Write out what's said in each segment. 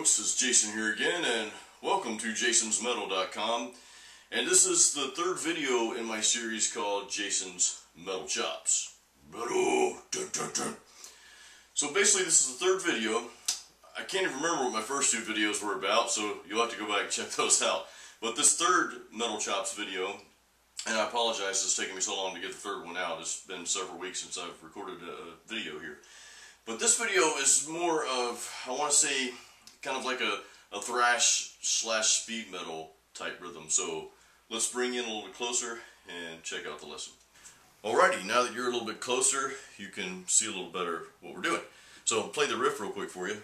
folks, it's Jason here again, and welcome to jasonsmetal.com. And this is the third video in my series called Jason's Metal Chops. So basically this is the third video. I can't even remember what my first two videos were about, so you'll have to go back and check those out. But this third Metal Chops video, and I apologize it's taking me so long to get the third one out. It's been several weeks since I've recorded a video here. But this video is more of, I want to say, kind of like a thrash slash speed metal type rhythm. So let's bring in a little bit closer and check out the lesson. Alrighty, now that you're a little bit closer, you can see a little better what we're doing. So I'll play the riff real quick for you.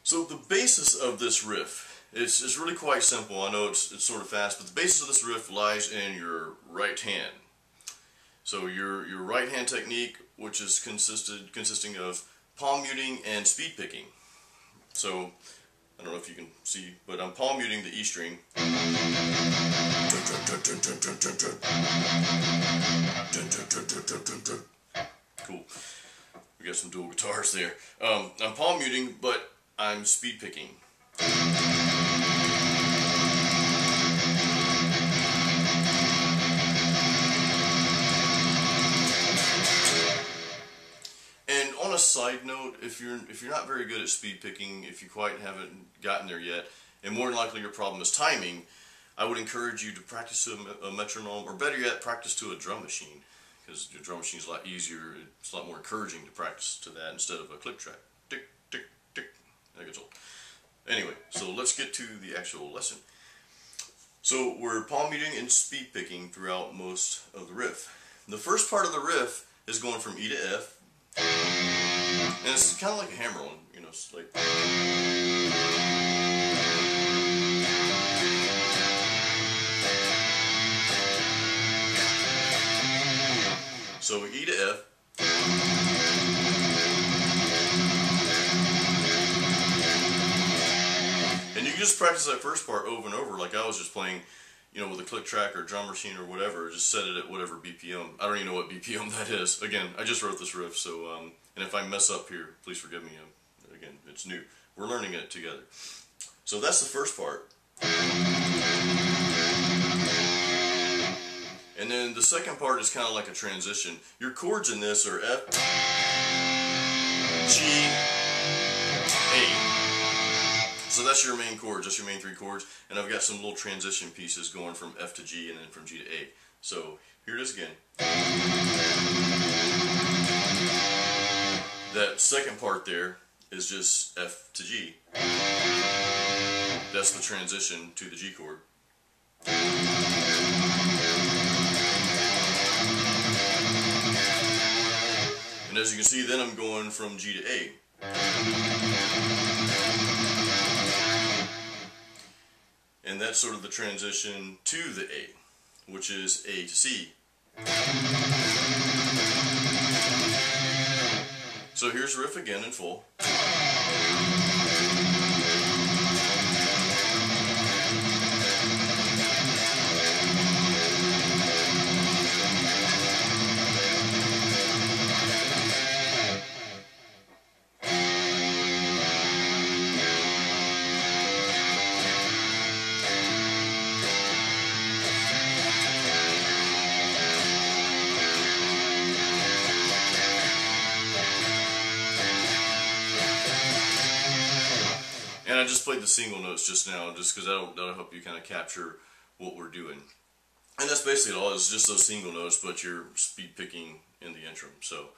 So the basis of this riff is really quite simple. I know it's sort of fast, but the basis of this riff lies in your right hand. So your right hand technique, which is consisting of palm muting and speed picking. So I don't know if you can see, but I'm palm muting the E string. Cool. We got some dual guitars there. I'm palm muting, but I'm speed picking. And on a side note, if you're not very good at speed picking, if you quite haven't gotten there yet, and more than likely your problem is timing, I would encourage you to practice a metronome, or better yet, practice to a drum machine, because your drum machine is a lot easier. It's a lot more encouraging to practice to that instead of a click track. Tick, tick, tick. That gets old. Anyway, so let's get to the actual lesson. So we're palm muting and speed picking throughout most of the riff. The first part of the riff is going from E to F, and it's kind of like a hammer on, you know, it's like. So E to F. And you can just practice that first part over and over, like I was just playing, you know, with a click track or drum machine or whatever. Just set it at whatever BPM. I don't even know what BPM that is. Again, I just wrote this riff, so and if I mess up here, please forgive me. Again, it's new. We're learning it together. So that's the first part. And then the second part is kind of like a transition. Your chords in this are F, G, A. So that's your main chords, that's your main three chords, and I've got some little transition pieces going from F to G and then from G to A. So here it is again. That second part there is just F to G. That's the transition to the G chord. And as you can see, then I'm going from G to A. And that's sort of the transition to the A, which is A to C. So here's the riff again in full. And I just played the single notes just now, just because that'll help you kind of capture what we're doing. And that's basically all. It's just those single notes, but you're speed picking in the intro. So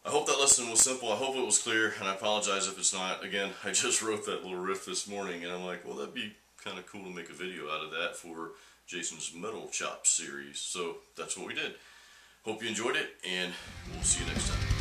I hope that lesson was simple. I hope it was clear, and I apologize if it's not. Again, I just wrote that little riff this morning, and I'm like, well, that'd be kind of cool to make a video out of that for Jason's Metal Chops series. So that's what we did. Hope you enjoyed it, and we'll see you next time.